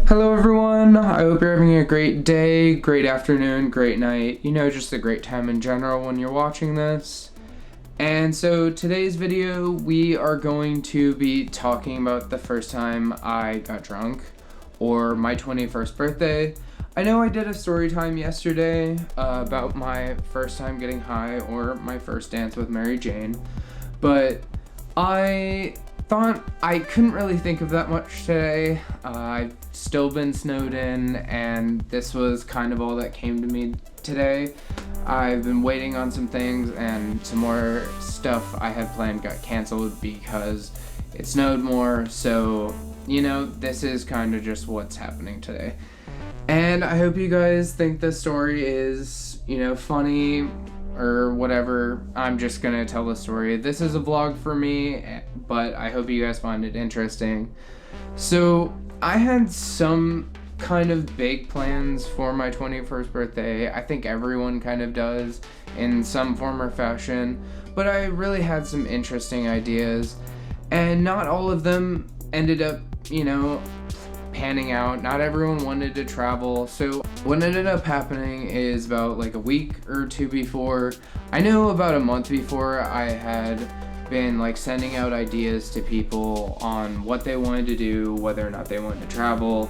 Hello everyone, I hope you're having a great day, great afternoon, great night, just a great time in general when you're watching this. And so today's video, we are going to be talking about the first time I got drunk, or my 21st birthday. I know I did a story time yesterday about my first time getting high, or my first dance with Mary Jane, but I thought I couldn't really think of that much today. I've still been snowed in, and this was kind of all that came to me today. I've been waiting on some things, and some more stuff I had planned got canceled because it snowed more, so, this is kind of just what's happening today. And I hope you guys think this story is, funny, or whatever. I'm just gonna tell the story. This is a vlog for me, but I hope you guys find it interesting. So I had some kind of big plans for my 21st birthday. I think everyone kind of does in some form or fashion, but I really had some interesting ideas, and not all of them ended up, panning out. Not everyone wanted to travel. So what ended up happening is about like a week or two before, I know about a month before, I had been sending out ideas to people on what they wanted to do, whether or not they wanted to travel,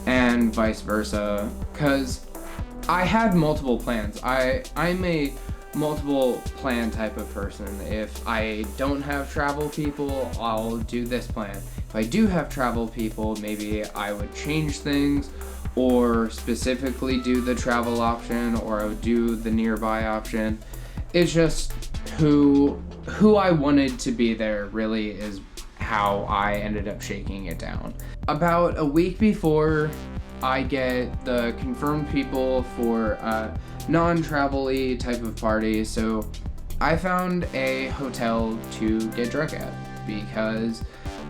and vice versa, because I had multiple plans. I'm a multiple plan type of person. If I don't have travel people, I'll do this plan. If I do have travel people, maybe I would change things, or specifically do the travel option, or I would do the nearby option. It's just who I wanted to be there really is how I ended up shaking it down. About a week before, I get the confirmed people for a non-travel-y type of party, so I found a hotel to get drunk at because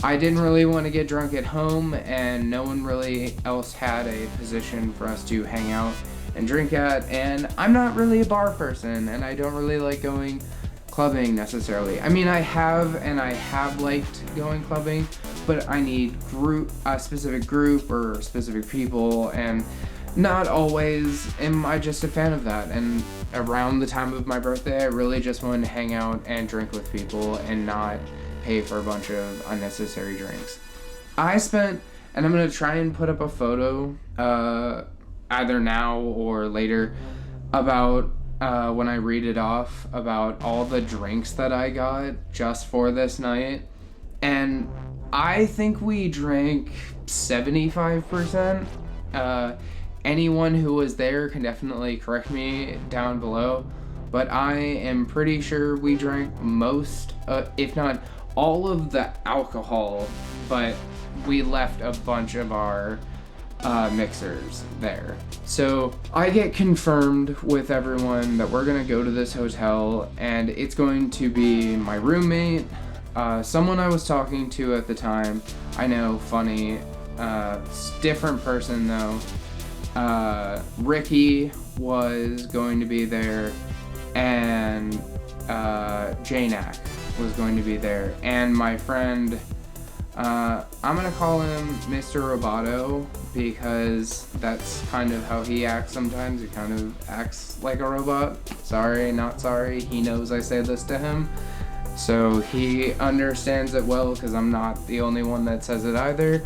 I didn't really want to get drunk at home, and no one really else had a position for us to hang out and drink at, and I'm not really a bar person, and I don't really like going clubbing necessarily. I mean, I have liked going clubbing, but I need a specific group or specific people, and not always am I just a fan of that. And around the time of my birthday, I really just wanted to hang out and drink with people and not pay for a bunch of unnecessary drinks. I spent, and I'm gonna try and put up a photo, either now or later, about when I read it off, about all the drinks that I got just for this night. And I think we drank 75%. Anyone who was there can definitely correct me down below, but I am pretty sure we drank most, if not all of the alcohol, but we left a bunch of our mixers there. So I get confirmed with everyone that we're gonna go to this hotel, and it's going to be my roommate, someone I was talking to at the time. I know, funny, different person though. Ricky was going to be there, and Janak was going to be there, and my friend, I'm gonna call him Mr. Roboto because that's kind of how he acts sometimes. He kind of acts like a robot. Sorry, not sorry. He knows I say this to him, so he understands it well because I'm not the only one that says it either.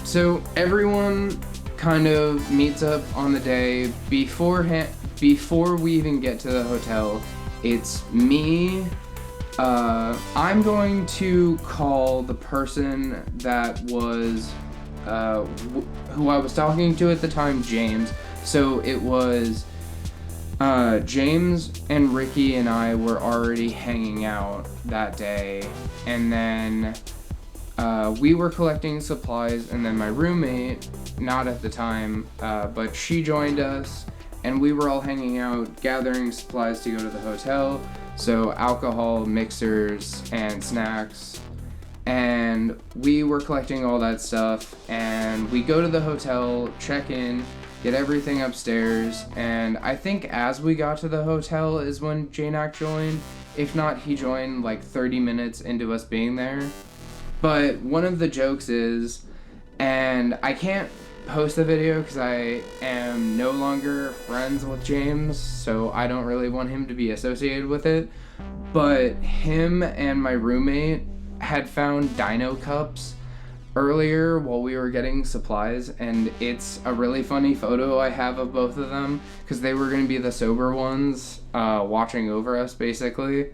So everyone kind of meets up on the day before we even get to the hotel. It's me. I'm going to call the person that was who I was talking to at the time, James. So it was James and Ricky and I were already hanging out that day, and then we were collecting supplies, and then my roommate, not at the time, but she joined us, and we were all hanging out, gathering supplies to go to the hotel. So alcohol, mixers, and snacks. And we were collecting all that stuff, and we go to the hotel, check in, get everything upstairs, and I think as we got to the hotel is when Janak joined. If not, he joined 30 minutes into us being there. But one of the jokes is And I can't post the video because I am no longer friends with James, so I don't really want him to be associated with it. But him and my roommate had found dino cups earlier while we were getting supplies, and it's a really funny photo I have of both of them because they were going to be the sober ones watching over us basically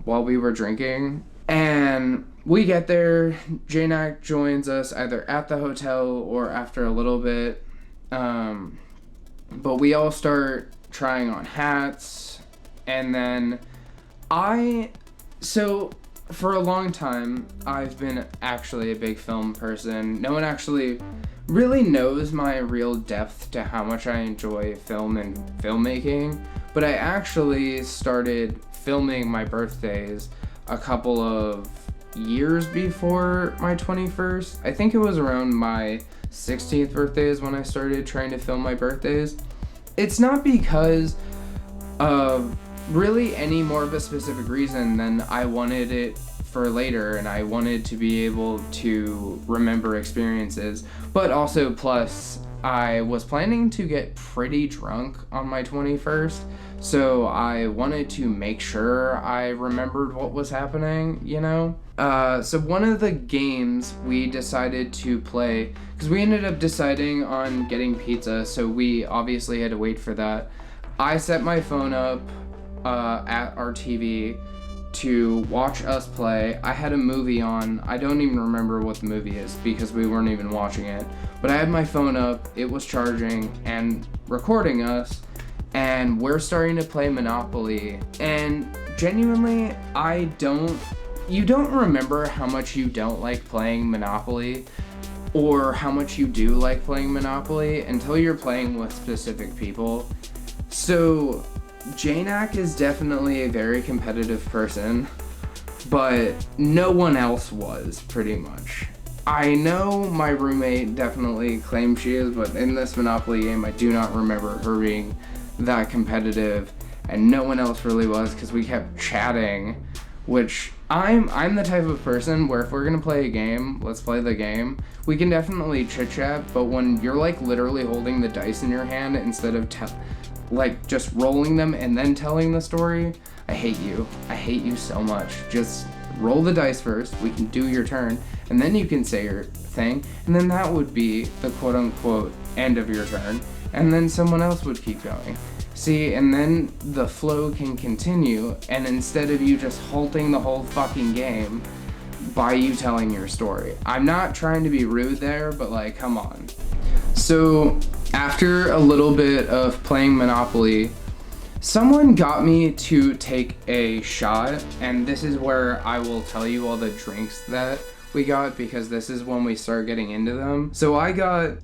while we were drinking. And we get there, Janak joins us either at the hotel or after a little bit, but we all start trying on hats, and then so for a long time, I've been actually a big film person. No one actually really knows my real depth to how much I enjoy film and filmmaking, but I actually started filming my birthdays a couple of years before my 21st. I think it was around my 16th birthday is when I started trying to film my birthdays. It's not because of really any more of a specific reason than I wanted it for later and I wanted to be able to remember experiences, but also plus I was planning to get pretty drunk on my 21st, so I wanted to make sure I remembered what was happening, you know? So one of the games we decided to play, because we ended up deciding on getting pizza, so we obviously had to wait for that. I set my phone up at our TV to watch us play. I had a movie on. I don't even remember what the movie is because we weren't even watching it. But I had my phone up, it was charging and recording us, and we're starting to play Monopoly. And genuinely, you don't remember how much you don't like playing Monopoly or how much you do like playing Monopoly until you're playing with specific people. So Janak is definitely a very competitive person, but no one else was, pretty much. I know my roommate definitely claims she is, but in this Monopoly game, I do not remember her being that competitive, and no one else really was, because we kept chatting, which I'm the type of person where if we're gonna play a game, let's play the game. We can definitely chit-chat, but when you're like literally holding the dice in your hand instead of just rolling them and then telling the story, I hate you. I hate you so much. Just roll the dice first, we can do your turn, and then you can say your thing, and then that would be the quote-unquote end of your turn, and then someone else would keep going. See, and then the flow can continue, and instead of you just halting the whole fucking game by you telling your story. I'm not trying to be rude there, but like, come on. So after a little bit of playing Monopoly, someone got me to take a shot, and this is where I will tell you all the drinks that we got, because this is when we start getting into them. So I got,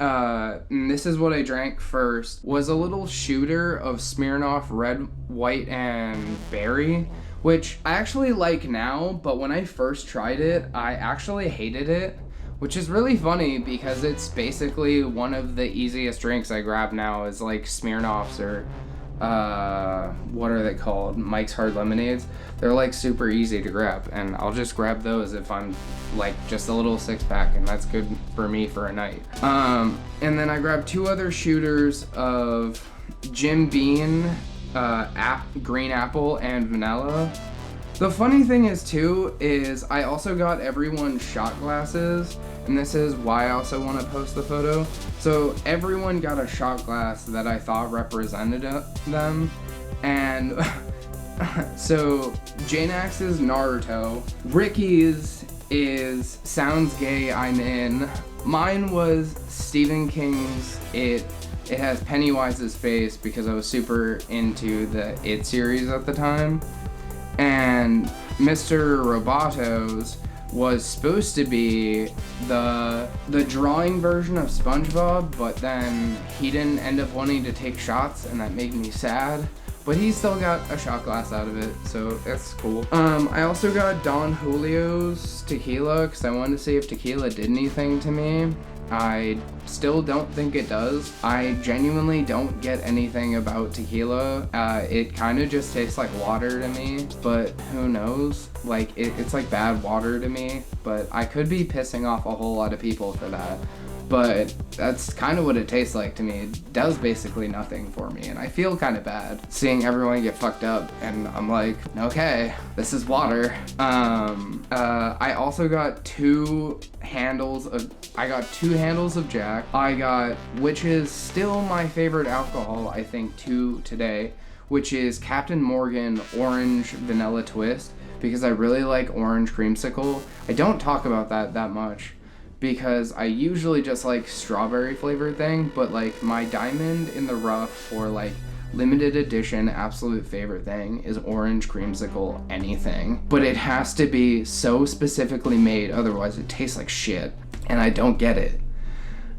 and this is what I drank first, was a little shooter of Smirnoff Red, White, and Berry, which I actually like now, but when I first tried it, I actually hated it. Which is really funny because it's basically one of the easiest drinks I grab now is like Smirnoffs or what are they called? Mike's Hard Lemonades. They're like super easy to grab, and I'll just grab those if I'm like just a little 6-pack, and that's good for me for a night. And then I grabbed 2 other shooters of Jim Beam, green apple, and vanilla. The funny thing is too, is I also got everyone shot glasses, and this is why I also want to post the photo. So everyone got a shot glass that I thought represented them, and so Janax's is Naruto, Ricky's is Sounds Gay, I'm In, mine was Stephen King's It has Pennywise's face because I was super into the It series at the time. And Mr. Robato's was supposed to be the drawing version of SpongeBob, but then he didn't end up wanting to take shots, and that made me sad. But he still got a shot glass out of it, so that's cool. I also got Don Julio's tequila, because I wanted to see if tequila did anything to me. I still don't think it does. I genuinely don't get anything about tequila. It kind of just tastes like water to me, but who knows? Like, it's like bad water to me, but I could be pissing off a whole lot of people for that. but that's kind of what it tastes like to me. It does basically nothing for me, and I feel kind of bad seeing everyone get fucked up, and I'm like, okay, this is water. I also got two handles of Jack. Which is still my favorite alcohol, I think, to today, which is Captain Morgan Orange Vanilla Twist, because I really like orange creamsicle. I don't talk about that much, because I usually just like strawberry flavored thing, but like my diamond in the rough for like limited edition absolute favorite thing is orange creamsicle anything. But it has to be so specifically made, otherwise it tastes like shit, and I don't get it.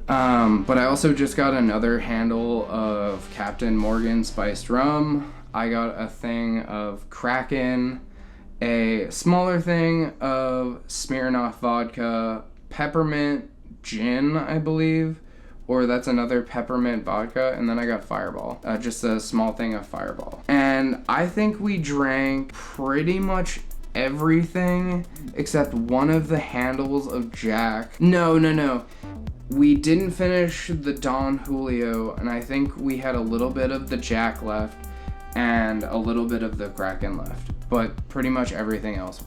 But I also just got another handle of Captain Morgan spiced rum. I got a thing of Kraken, a smaller thing of Smirnoff vodka, peppermint gin, I believe, or that's another peppermint vodka, and then I got Fireball, just a small thing of Fireball. And I think we drank pretty much everything except one of the handles of Jack. No. We didn't finish the Don Julio, and I think we had a little bit of the Jack left and a little bit of the Kraken left, but pretty much everything else.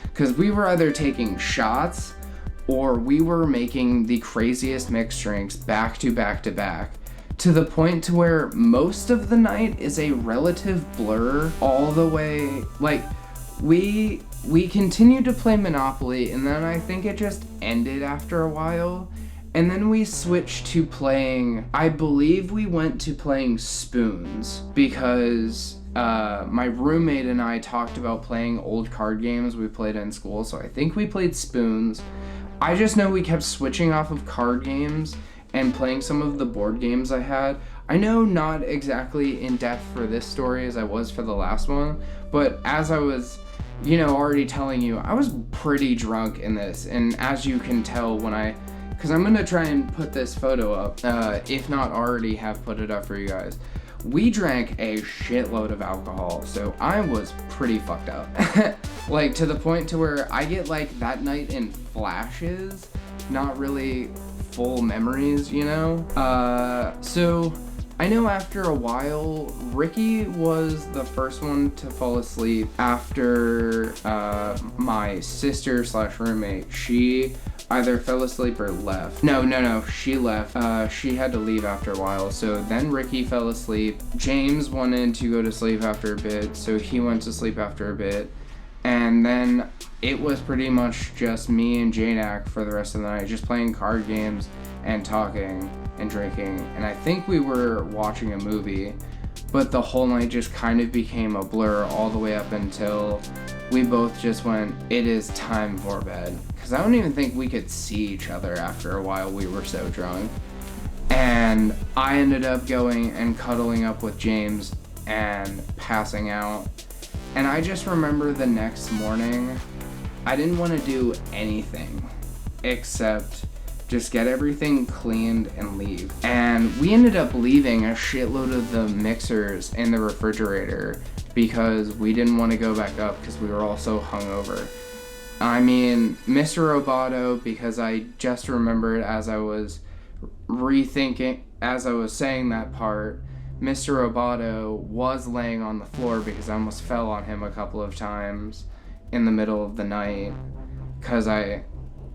Because we were either taking shots or we were making the craziest mixed drinks back to back to back, to the point to where most of the night is a relative blur all the way. Like, we continued to play Monopoly, and then I think it just ended after a while. And then we switched to playing, I believe we went to playing Spoons, because my roommate and I talked about playing old card games we played in school, so I think we played Spoons. I just know we kept switching off of card games and playing some of the board games I had. I know not exactly in depth for this story as I was for the last one, but as I was, already telling you, I was pretty drunk in this, and as you can tell because I'm gonna try and put this photo up, if not already have put it up for you guys. We drank a shitload of alcohol, so I was pretty fucked up. Like, to the point to where I get like that night in flashes, not really full memories, So I know after a while, Ricky was the first one to fall asleep after my sister/roommate. She either fell asleep or left. No, she left. She had to leave after a while, so then Ricky fell asleep. James wanted to go to sleep after a bit, so he went to sleep after a bit. And then it was pretty much just me and Janak for the rest of the night, just playing card games and talking and drinking. And I think we were watching a movie, but the whole night just kind of became a blur all the way up until we both just went, it is time for bed. Because I don't even think we could see each other after a while, we were so drunk. And I ended up going and cuddling up with James and passing out. And I just remember the next morning, I didn't want to do anything except just get everything cleaned and leave. And we ended up leaving a shitload of the mixers in the refrigerator because we didn't want to go back up because we were all so hungover. I mean, Mr. Roboto, because I just remembered as I was saying that part, Mr. Roboto was laying on the floor because I almost fell on him a couple of times in the middle of the night, because I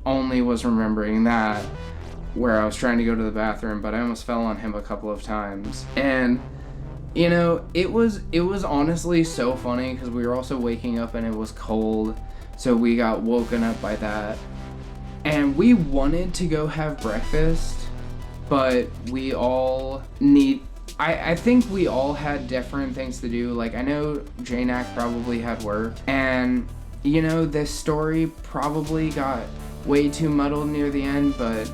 only was remembering that where I was trying to go to the bathroom, but I almost fell on him a couple of times. And it was honestly so funny because we were also waking up and it was cold, so we got woken up by that. And we wanted to go have breakfast, but we all I think we all had different things to do. Like, I know Janak probably had work, and this story probably got way too muddled near the end, but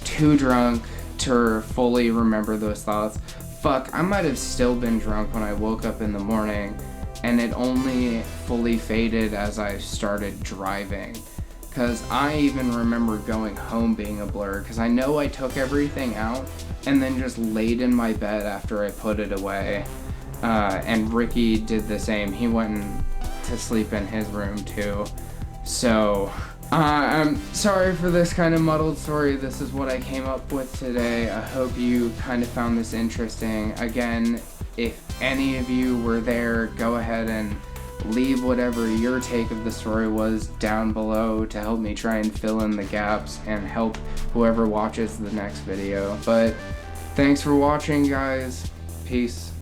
too drunk to fully remember those thoughts. Fuck, I might have still been drunk when I woke up in the morning, and it only fully faded as I started driving. Because I even remember going home being a blur, because I know I took everything out and then just laid in my bed after I put it away. And Ricky did the same. He went to sleep in his room too. So I'm sorry for this kind of muddled story. This is what I came up with today. I hope you kind of found this interesting. Again, if any of you were there, go ahead and leave whatever your take of the story was down below to help me try and fill in the gaps and help whoever watches the next video. But thanks for watching, guys. Peace.